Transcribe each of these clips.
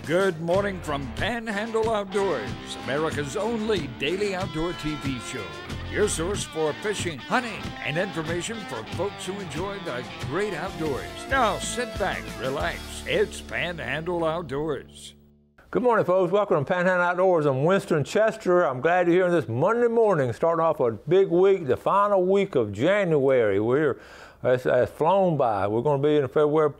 Good morning from Panhandle Outdoors, America's only daily outdoor TV show. Your source for fishing, hunting, and information for folks who enjoy the great outdoors. Now sit back, relax. It's Panhandle Outdoors. Good morning, folks. Welcome to Panhandle Outdoors. I'm Winston Chester. I'm glad you're here this Monday morning, starting off a big week, the final week of January. It's flown by. We're going to be in February,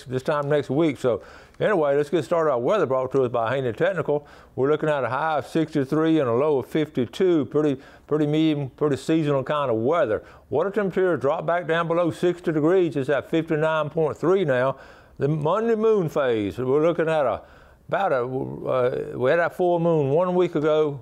this time next week. So anyway, let's get started. Our weather brought to us by Haney Technical. We're looking at a high of 63 and a low of 52. Pretty medium, pretty seasonal kind of weather. Water temperature dropped back down below 60 degrees. It's at 59.3 now. The Monday moon phase. We're looking at we had that full moon 1 week ago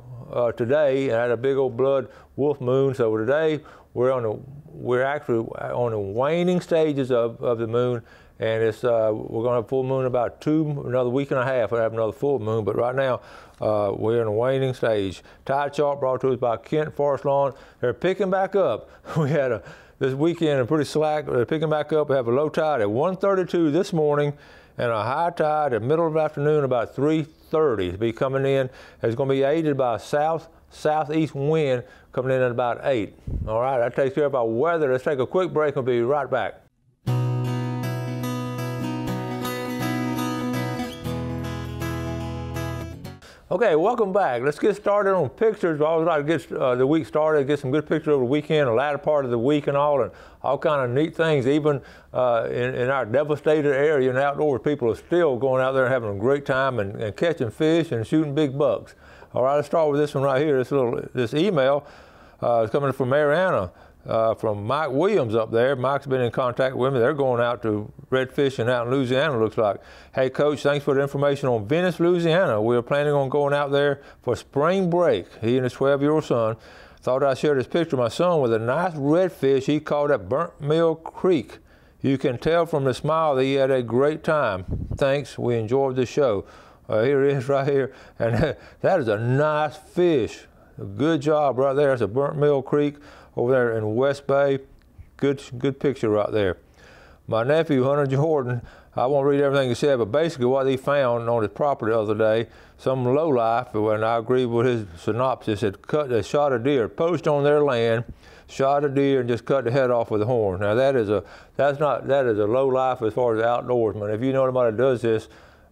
today, and had a big old blood wolf moon. So today we're actually on the waning stages of the moon, and we're going to have full moon about another week and a half. We'll have another full moon, but right now we're in a waning stage. Tide chart brought to us by Kent Forest Lawn. They're picking back up. We had this weekend pretty slack. They're picking back up. We have a low tide at 1:32 this morning, and a high tide at middle of the afternoon about 3:30 to be coming in. It's going to be aided by a southeast wind coming in at about 8. All right, that takes care of our weather. Let's take a quick break and we'll be right back. Okay, welcome back. Let's get started on pictures. I always like to get the week started, get some good pictures over the weekend, the latter part of the week and all kind of neat things. Even in our devastated area in outdoors, people are still going out there and having a great time and catching fish and shooting big bucks. All right, let's start with this one right here. This email is coming from Marina. From Mike Williams up there. Mike's been in contact with me. They're going out to red fishing out in Louisiana, looks like. Hey, Coach, thanks for the information on Venice, Louisiana. We're planning on going out there for spring break. He and his 12-year-old son. Thought I'd share this picture of my son with a nice redfish he caught at Burnt Mill Creek. You can tell from the smile that he had a great time. Thanks. We enjoyed the show. Here it is right here. And that is a nice fish. Good job right there. It's a Burnt Mill Creek over there in West Bay. Good picture right there. My nephew, Hunter Jordan, I won't read everything he said, but basically what he found on his property the other day, some lowlife, and I agree with his synopsis, they shot a deer, poached on their land, shot a deer and just cut the head off with a horn. Now that is a lowlife as far as outdoorsman. If you know anybody that does this,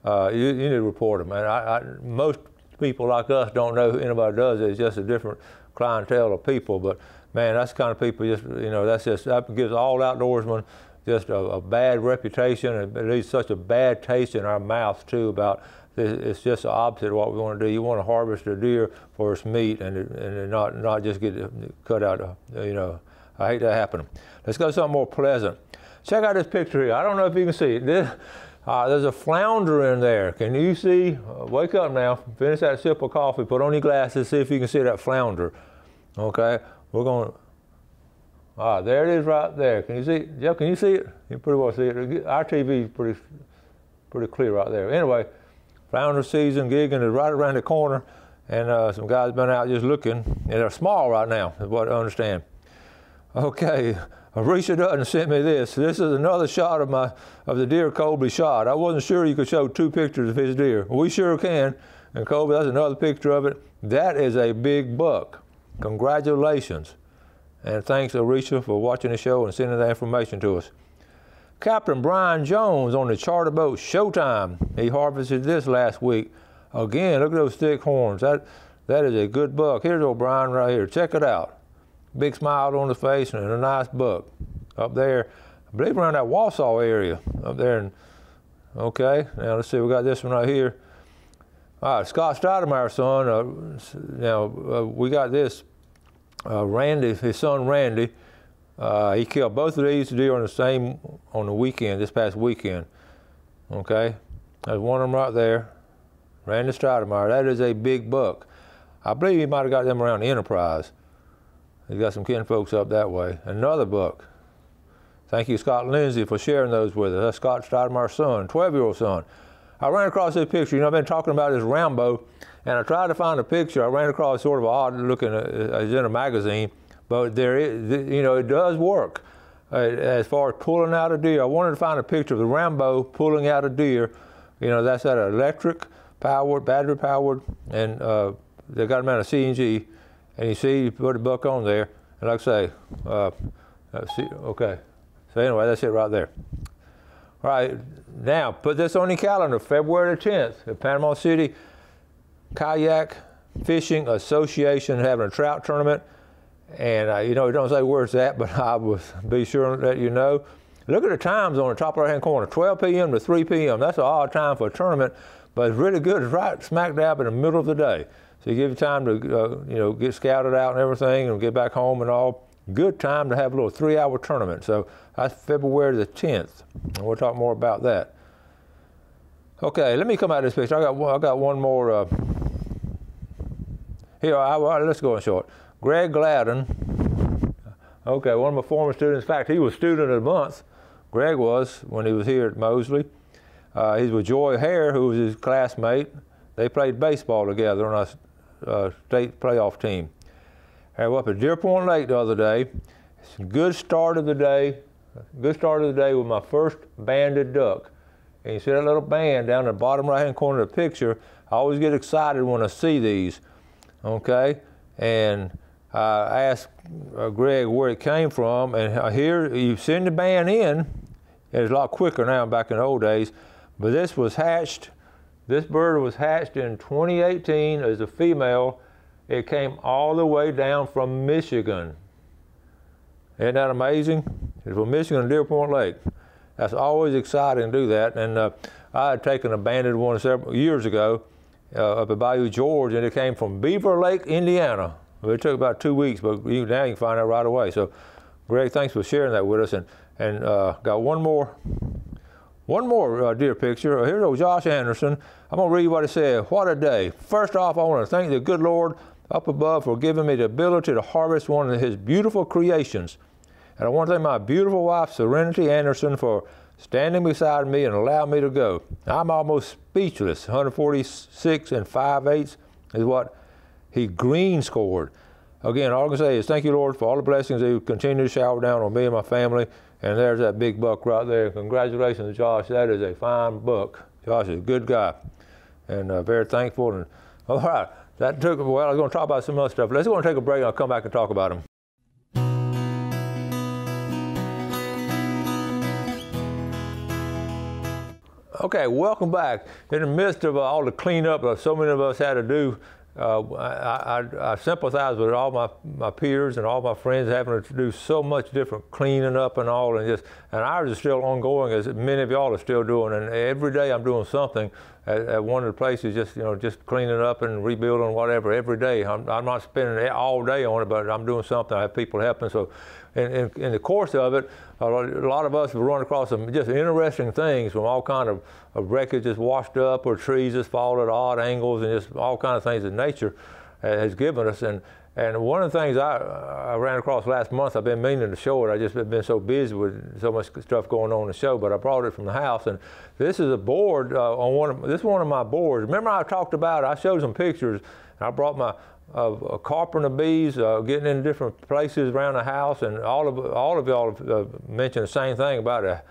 you need to report them. And most people like us don't know who anybody does it. It's just a different clientele of people, but man, that's the kind of people that gives all outdoorsmen just a bad reputation, and it leaves such a bad taste in our mouths too about this. It's just the opposite of what we want to do. You want to harvest a deer for its meat and not just get it cut out. I hate that happening. Let's go to something more pleasant. Check out this picture here. I don't know if you can see it. There's a flounder in there. Can you see? Wake up now. Finish that sip of coffee. Put on your glasses. See if you can see that flounder. Okay. We're going. There it is right there. Can you see it? Jeff, can you see it? You pretty well see it. Our TV is pretty clear right there. Anyway, flounder season gigging is right around the corner, and some guys been out just looking, and they're small right now, is what I understand. Okay, Arisha Dutton sent me this. This is another shot of the deer Colby shot. I wasn't sure you could show two pictures of his deer. We sure can. And Colby, that's another picture of it. That is a big buck. Congratulations. And thanks, Arisha, for watching the show and sending that information to us. Captain Brian Jones on the charter boat Showtime. He harvested this last week. Again, look at those thick horns. That is a good buck. Here's old Brian right here. Check it out. Big smile on his face and a nice buck. Up there, I believe around that Wausau area. Up there. Okay, now let's see, we got this one right here. All right, Scott Stoudemire's son. We got this. Randy, his son Randy, he killed both of these deer on the weekend, this past weekend. Okay, there's one of them right there. Randy Stoudemire. That is a big buck. I believe he might have got them around the Enterprise. He's got some kin folks up that way. Another buck. Thank you, Scott Lindsay, for sharing those with us. That's Scott Stoudemire's son, 12-year-old son. I ran across this picture. I've been talking about this Rambo, and I tried to find a picture. I ran across sort of odd looking, it's in a magazine, but there is, it does work. As far as pulling out a deer, I wanted to find a picture of the Rambo pulling out a deer You know, that's that electric powered, battery powered, and they got them out of CNG. And you see, you put a buck on there, and like I say, okay. So anyway, that's it right there. All right, now put this on your calendar, February the 10th, at Panama City Kayak Fishing Association having a trout tournament. And you know, it don't say where it's at, but I will be sure to let you know. Look at the times on the top right-hand corner, 12 p.m. to 3 p.m. That's an odd time for a tournament, but it's really good. It's right smack dab in the middle of the day. So you give you time to, you know, get scouted out and everything and get back home and all. Good time to have a little 3-hour tournament. So that's February the 10th, and we'll talk more about that. Okay, let me come out of this picture. I got one more. Here, let's go in short. Greg Gladden, okay, one of my former students. In fact, he was student of the month. Greg was when he was here at Mosley. He's with Joy Hare, who was his classmate. They played baseball together on a state playoff team. I was up at Deer Point Lake the other day. It's a good start of the day. Good start of the day with my first banded duck. And you see that little band down the bottom right-hand corner of the picture. I always get excited when I see these. Okay, and I asked Greg where it came from, and here you send the band in. It's a lot quicker now back in the old days, but this was hatched. This bird was hatched in 2018 as a female. It came all the way down from Michigan. Isn't that amazing? It's from Michigan to Deer Point Lake. That's always exciting to do that. And I had taken a banded one several years ago up at Bayou George, and it came from Beaver Lake, Indiana. Well, it took about 2 weeks, but now you can find out right away. So, Greg, thanks for sharing that with us. And got one more deer picture. Here's old Josh Anderson. I'm going to read what he said. What a day. First off, I want to thank the good Lord up above for giving me the ability to harvest one of his beautiful creations. And I want to thank my beautiful wife, Serenity Anderson, for standing beside me and allowing me to go. I'm almost speechless. 146 5/8 is what he green scored. Again, all I can say is thank you, Lord, for all the blessings that you continue to shower down on me and my family. And there's that big buck right there. Congratulations, Josh. That is a fine buck. Josh is a good guy, and very thankful. And all right, that took, well, I was going to talk about some other stuff. Let's go and take a break, and I'll come back and talk about them. Okay, welcome back. In the midst of all the cleanup that so many of us had to do, I sympathize with all my peers and all my friends having to do so much different cleaning up and all, and ours is still ongoing, as many of y'all are still doing. And every day I'm doing something at one of the places, just cleaning up and rebuilding, whatever. Every day I'm not spending all day on it, but I'm doing something. I have people helping. So in the course of it, a lot of us have run across some just interesting things, from all kind of wreckage just washed up, or trees just fall at odd angles, and just all kind of things that nature has given us. And one of the things I ran across last month, I've been meaning to show it. I just been so busy with so much stuff going on in the show, but I brought it from the house. And this is a board this is one of my boards. Remember I talked about it? I showed some pictures. And I brought my Carpenter Bees, getting in different places around the house, and all of y'all have mentioned the same thing about a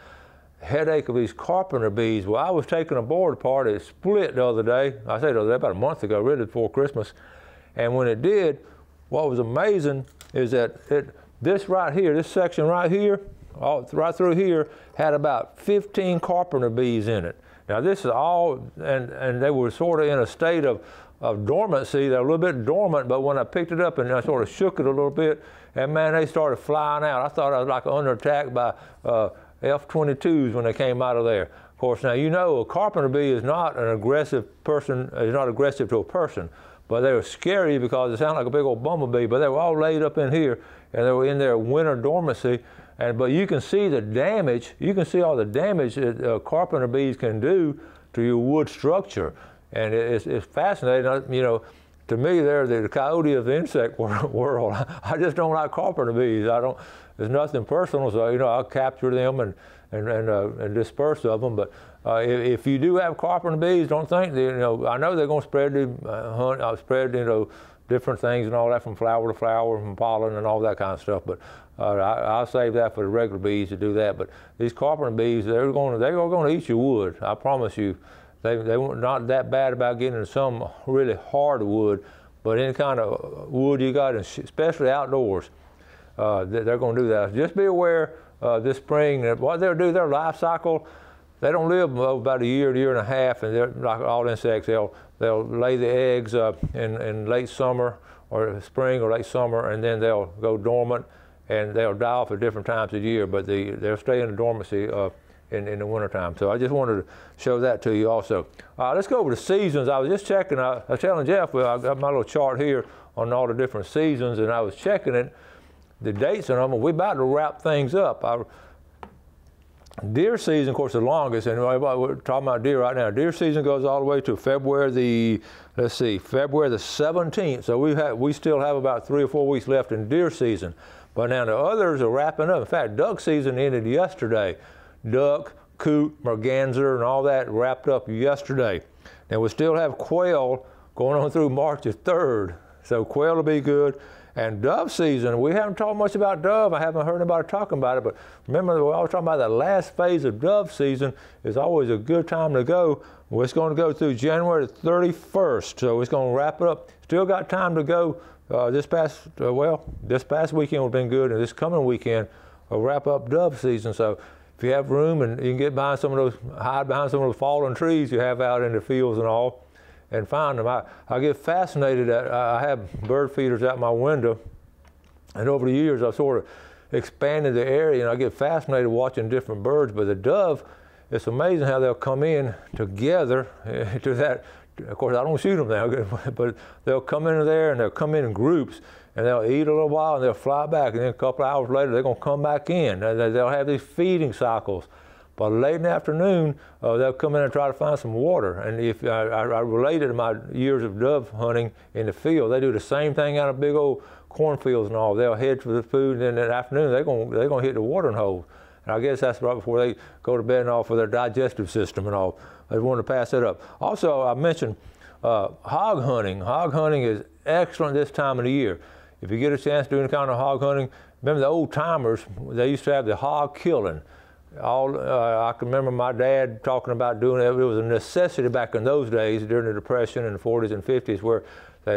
headache of these Carpenter Bees. Well, I was taking a board apart. It split the other day. I say the other day, about a month ago, really before Christmas. And when it did, what was amazing is that this right here, this section right here, right through here, had about 15 Carpenter Bees in it. Now this is all, and they were sort of in a state of dormancy. They're a little bit dormant, but when I picked it up and I sort of shook it a little bit, and man, they started flying out. I thought I was like under attack by F-22s when they came out of there. Of course, now you know a Carpenter Bee is not an aggressive person, is not aggressive to a person, but they were scary because it sounded like a big old bumblebee, but they were all laid up in here, and they were in their winter dormancy. But you can see the damage, you can see all the damage that Carpenter Bees can do to your wood structure. And it's fascinating. You know, to me, they're the coyote of the insect world. I just don't like Carpenter Bees. There's nothing personal, so you know, I'll capture them and disperse of them. But if you do have Carpenter Bees, don't think that, you know, I know they're going to spread spread different things and all that, from flower to flower, from pollen and all that kind of stuff. But I'll save that for the regular bees to do that. But these Carpenter Bees, they're going to eat your wood. I promise you. They were not that bad about getting into some really hard wood, but any kind of wood you got, especially outdoors, they're going to do that. Just be aware this spring that what they'll do, their life cycle, they don't live about a year and a half, and they're like all insects. They'll lay the eggs in late summer or spring or late summer, and then they'll go dormant, and they'll die off at different times of the year, but they'll stay in dormancy in the wintertime. So I just wanted to show that to you also. Let's go over the seasons. I was just checking, I was telling Jeff, well, I got my little chart here on all the different seasons, and I was checking it, the dates on them, and we're about to wrap things up. Deer season, of course, the longest, and we're talking about deer right now. Deer season goes all the way to February the 17th. So we still have about 3 or 4 weeks left in deer season. But now the others are wrapping up. In fact, duck season ended yesterday. Duck, coot, merganser, and all that wrapped up yesterday. Now we still have quail going on through March the 3rd. So quail will be good. And dove season, we haven't talked much about dove. I haven't heard anybody talking about it, but remember we always talking about the last phase of dove season is always a good time to go. Well, it's going to go through January 31st, so it's going to wrap it up. Still got time to go. This past weekend has been good, and this coming weekend will wrap up dove season. So if you have room and you can get behind hide behind some of those fallen trees you have out in the fields and all, and find them. I get fascinated I have bird feeders out my window, and over the years I've sort of expanded the area, and I get fascinated watching different birds. But the dove, it's amazing how they'll come in together to that. Of course, I don't shoot them now, but they'll come into there, and they'll come in groups, and they'll eat a little while, and they'll fly back, and then a couple of hours later they're going to come back in. They'll have these feeding cycles. But late in the afternoon, they'll come in and try to find some water. And if I related to my years of dove hunting in the field, they do the same thing out of big old cornfields and all. They'll head for the food, and then in the afternoon they're going to hit the watering hole. And I guess that's right before they go to bed and all for their digestive system and all. I just wanted to pass that up. Also, I mentioned hog hunting. Hog hunting is excellent this time of the year. If you get a chance to do any kind of hog hunting, remember the old timers, they used to have the hog killing. I can remember my dad talking about doing it. It was a necessity back in those days during the Depression in the 40s and 50s, where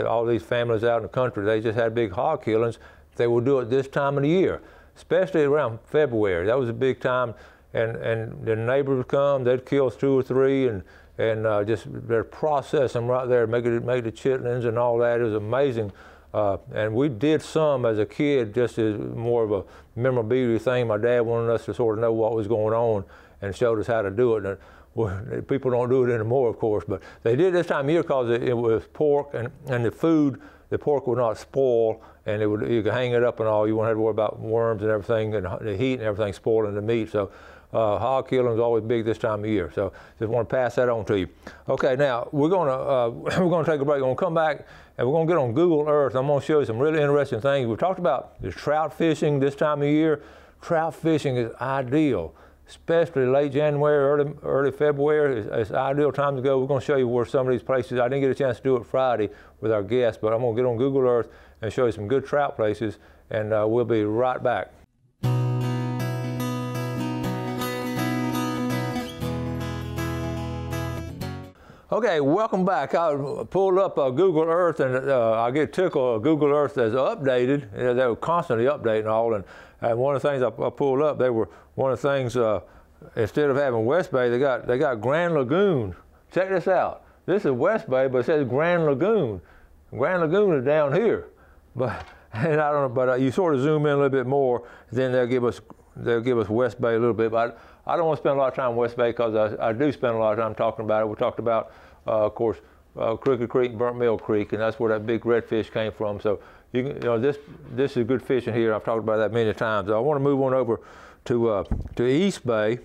all these families out in the country, they just had big hog killings. They would do it this time of the year, especially around February. That was a big time, and the neighbors would come. They'd kill 2 or 3, and just they'd process them right there, make the chitlins and all that. It was amazing. And we did some as a kid, just as more of a memorabilia thing. My dad wanted us to sort of know what was going on and showed us how to do it. And well, people don't do it anymore, of course, but they did this time of year because it was pork, and the food, the pork would not spoil, and you could hang it up and all. You wouldn't have to worry about worms and everything, and the heat and everything spoiling the meat. So hog killing is always big this time of year. So just want to pass that on to you. Okay, now we're gonna take a break. We're gonna come back, and we're gonna get on Google Earth. I'm gonna show you some really interesting things. We've talked about the trout fishing this time of year. Trout fishing is ideal, especially late January, early February. It's ideal time to go. We're gonna show you where some of these places. I didn't get a chance to do it Friday with our guests, but I'm gonna get on Google Earth and show you some good trout places, and we'll be right back. Okay, welcome back. I pulled up Google Earth, and I get tickled. Google Earth is updated. They were constantly updating all, and one of the things I pulled up, they were one of the things. Instead of having West Bay, they got Grand Lagoon. Check this out. This is West Bay, but it says Grand Lagoon. Grand Lagoon is down here, but and I don't know. But you sort of zoom in a little bit more, then they'll give us West Bay a little bit. But I don't want to spend a lot of time in West Bay because I do spend a lot of time talking about it. We talked about, of course, Crooked Creek, Burnt Mill Creek, and that's where that big redfish came from. So this is good fishing here. I've talked about that many times. I want to move on over to East Bay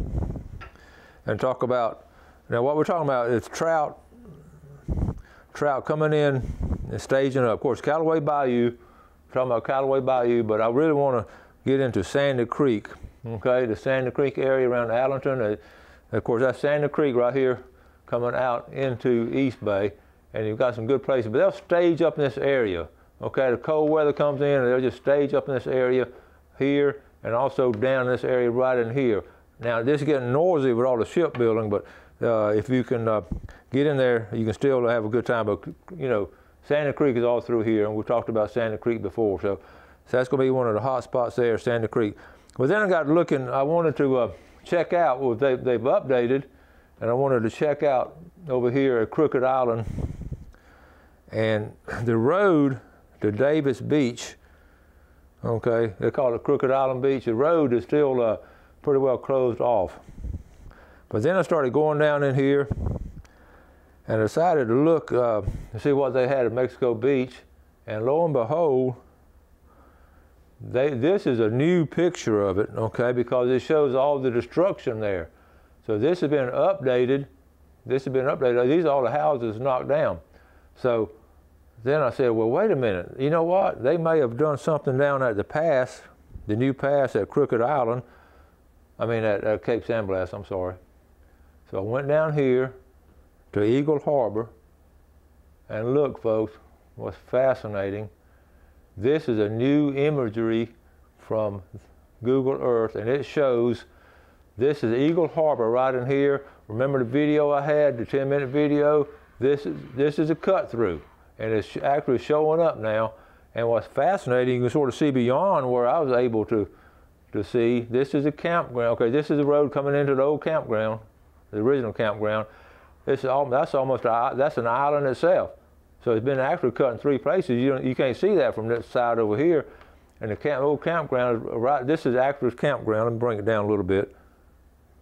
and talk about, now what we're talking about is trout coming in and staging up. Of course, Callaway Bayou, we're talking about Callaway Bayou, but I really want to get into Sandy Creek. Okay, the Sandy Creek area around Allenton. Of course, that's Sandy Creek right here coming out into East Bay, and you've got some good places, but they'll stage up in this area. Okay, the cold weather comes in, and they'll just stage up in this area here, and also down in this area right in here. Now, this is getting noisy with all the shipbuilding, but if you can get in there, you can still have a good time. But you know, Sandy Creek is all through here, and we've talked about Sandy Creek before, so that's going to be one of the hot spots there, Sandy Creek. But then I got looking. I wanted to check out what they've updated, and I wanted to check out over here at Crooked Island, and the road to Davis Beach. Okay, they call it Crooked Island Beach. The road is still pretty well closed off. But then I started going down in here and decided to look to see what they had at Mexico Beach, and lo and behold, this is a new picture of it, okay, because it shows all the destruction there. So this has been updated. This has been updated. These are all the houses knocked down. So then I said, well, wait a minute. You know what? They may have done something down at the pass, the new pass at Crooked Island. I mean, at Cape San Blas, I'm sorry. So I went down here to Eagle Harbor, and look, folks, what's fascinating. This is a new imagery from Google Earth, and it shows this is Eagle Harbor right in here. Remember the video I had, the 10-minute video? This is a cut through, and it's actually showing up now. And what's fascinating, you can sort of see beyond where I was able to see. This is a campground. Okay, this is the road coming into the old campground, the original campground. That's an island itself. So it's been actually cut in 3 places. You can't see that from this side over here. And the old campground is right. This is actually campground. Let me bring it down a little bit.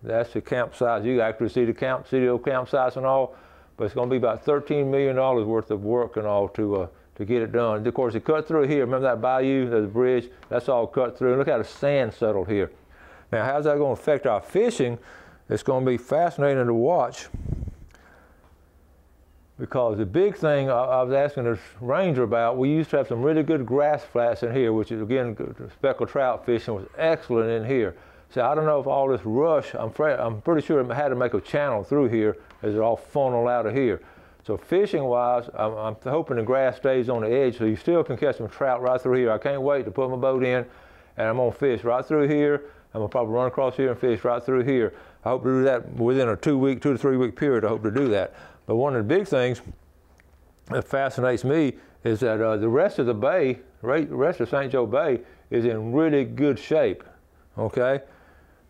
That's the campsite. You can actually see the old campsites and all. But it's going to be about $13 million worth of work and all to get it done. Of course, it cut through here. Remember that bayou, the bridge? That's all cut through. And look how the sand settled here. Now, how's that going to affect our fishing? It's going to be fascinating to watch. Because the big thing I was asking the ranger about, we used to have some really good grass flats in here, which is, again, speckled trout fishing was excellent in here. So I don't know if all this rush, I'm pretty sure it had to make a channel through here as it all funneled out of here. So fishing-wise, I'm hoping the grass stays on the edge so you still can catch some trout right through here. I can't wait to put my boat in, and I'm going to fish right through here. I'm going to probably run across here and fish right through here. I hope to do that within a 2 to 3 week period. I hope to do that. But one of the big things that fascinates me is that the rest of the bay, the rest of St. Joe Bay, is in really good shape, okay?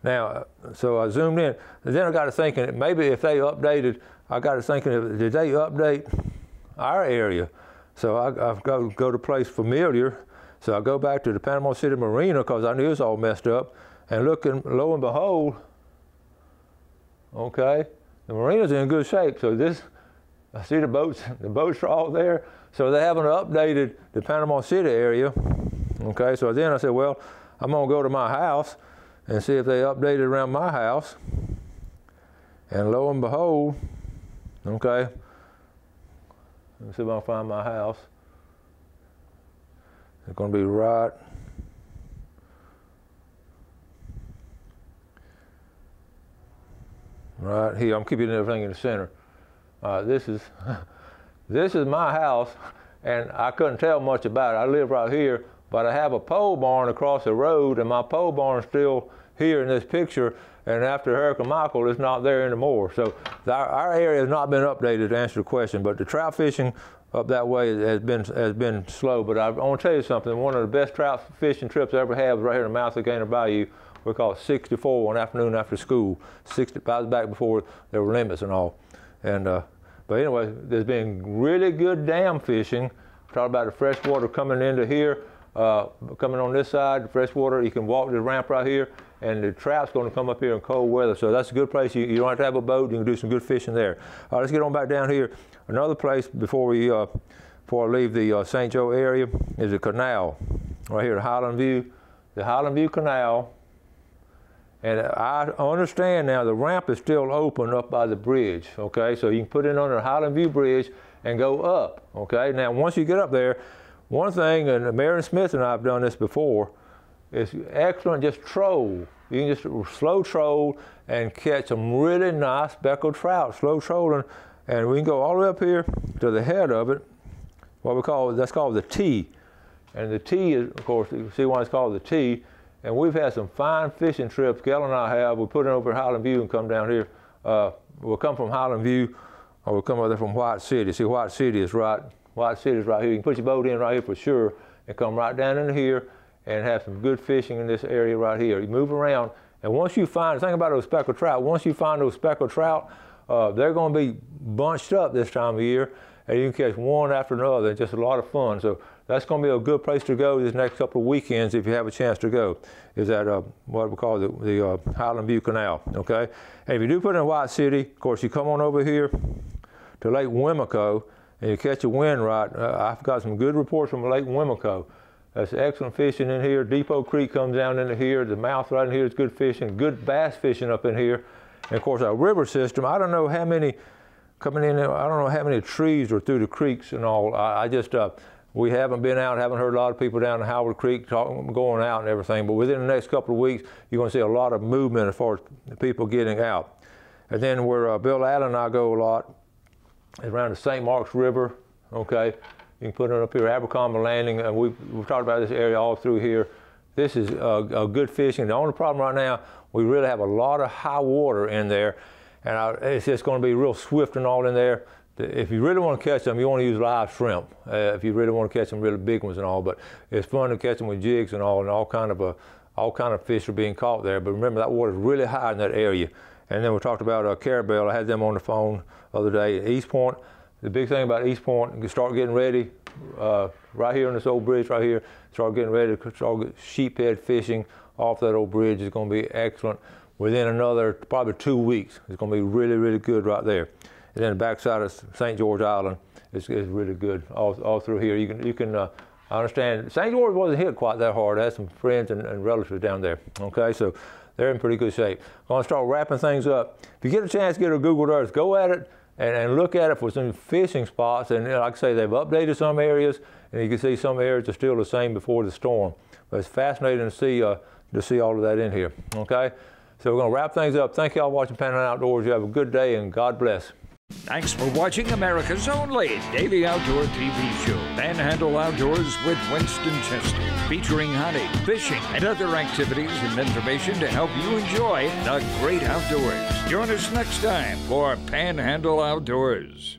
Now, so I zoomed in, and then I got to thinking, maybe if they updated, did they update our area? So I've got to go to place familiar. So I go back to the Panama City Marina because I knew it was all messed up, and looking, lo and behold, okay, the marina's in good shape. So I see the boats are all there. So they haven't updated the Panama City area. Okay, so then I said, well, I'm gonna go to my house and see if they updated around my house. And lo and behold, okay, let me see if I can find my house. It's gonna be right here. I'm keeping everything in the center. This is my house, and I couldn't tell much about it. I live right here, but I have a pole barn across the road, and my pole barn's still here in this picture, and after Hurricane Michael, it's not there anymore. So our area has not been updated, to answer the question, but the trout fishing up that way has been slow. But I want to tell you something. One of the best trout fishing trips I ever had was right here in the mouth of Gainer Bayou. We call it 64 one afternoon after school. I was back before there were limits and all. And but anyway, there's been really good dam fishing. Talk about the fresh water coming into here, coming on this side. The fresh water, you can walk the ramp right here, and the trout's going to come up here in cold weather. So that's a good place. You don't have to have a boat. You can do some good fishing there. All right, let's get on back down here. Another place before I leave the St. Joe area is a canal right here, the Highland View Canal. And I understand now the ramp is still open up by the bridge, okay? So you can put it under the Highland View Bridge and go up, okay? Now, once you get up there, one thing, and Marion Smith and I have done this before, is excellent, just troll. You can just slow troll and catch some really nice speckled trout, slow trolling. And we can go all the way up here to the head of it, that's called the T. And the T is, of course, you see why it's called the T. And we've had some fine fishing trips, Gail and I have. We put it over at Highland View and come down here we'll come from Highland View, or we'll come over there from White City. See, White City is right here. You can put your boat in right here for sure, and come right down in here and have some good fishing in this area right here. You move around, and once you find, think about those speckled trout, once you find those speckled trout, they're going to be bunched up this time of year, and you can catch one after another. It's just a lot of fun. So that's going to be a good place to go this next couple of weekends if you have a chance to go, is at what we call the Highland View Canal, okay? And if you do put it in White City, of course, you come on over here to Lake Wimico, and you catch a wind right. I've got some good reports from Lake Wimico. That's excellent fishing in here. Depot Creek comes down into here. The mouth right in here is good fishing, good bass fishing up in here. And of course, our river system, I don't know how many coming in there, I don't know how many trees are through the creeks and all. I just, we haven't been out, haven't heard a lot of people down in Howard Creek going out and everything, but within the next couple of weeks, you're going to see a lot of movement as far as people getting out. And then where Bill Allen and I go a lot is around the St. Mark's River, okay? You can put it up here, Abercrombie Landing, and we've talked about this area all through here. This is a good fishing. The only problem right now, we really have a lot of high water in there, and it's just going to be real swift and all in there. If you really want to catch them, you want to use live shrimp. If you really want to catch them really big ones and all, but it's fun to catch them with jigs and all kind of fish are being caught there. But remember, that water is really high in that area. And then we talked about Carabel. I had them on the phone the other day at East Point. The big thing about East Point, you start getting ready right here on this old bridge right here. Start getting ready to start sheephead fishing off that old bridge. It's going to be excellent. Within another probably 2 weeks, it's going to be really, really good right there. And then the backside of St. George Island is really good all through here. You can I understand St. George wasn't hit quite that hard. I had some friends and relatives down there. Okay, so they're in pretty good shape. I'm going to start wrapping things up. If you get a chance to get a Google Earth, go at it and look at it for some fishing spots. And like I say, they've updated some areas, and you can see some areas are still the same before the storm. But it's fascinating to see all of that in here. Okay, so we're going to wrap things up. Thank you all for watching Panhandle Outdoors. You have a good day, and God bless. Thanks for watching America's only daily outdoor TV show, Panhandle Outdoors with Winston Chester, featuring hunting, fishing, and other activities and information to help you enjoy the great outdoors. Join us next time for Panhandle Outdoors.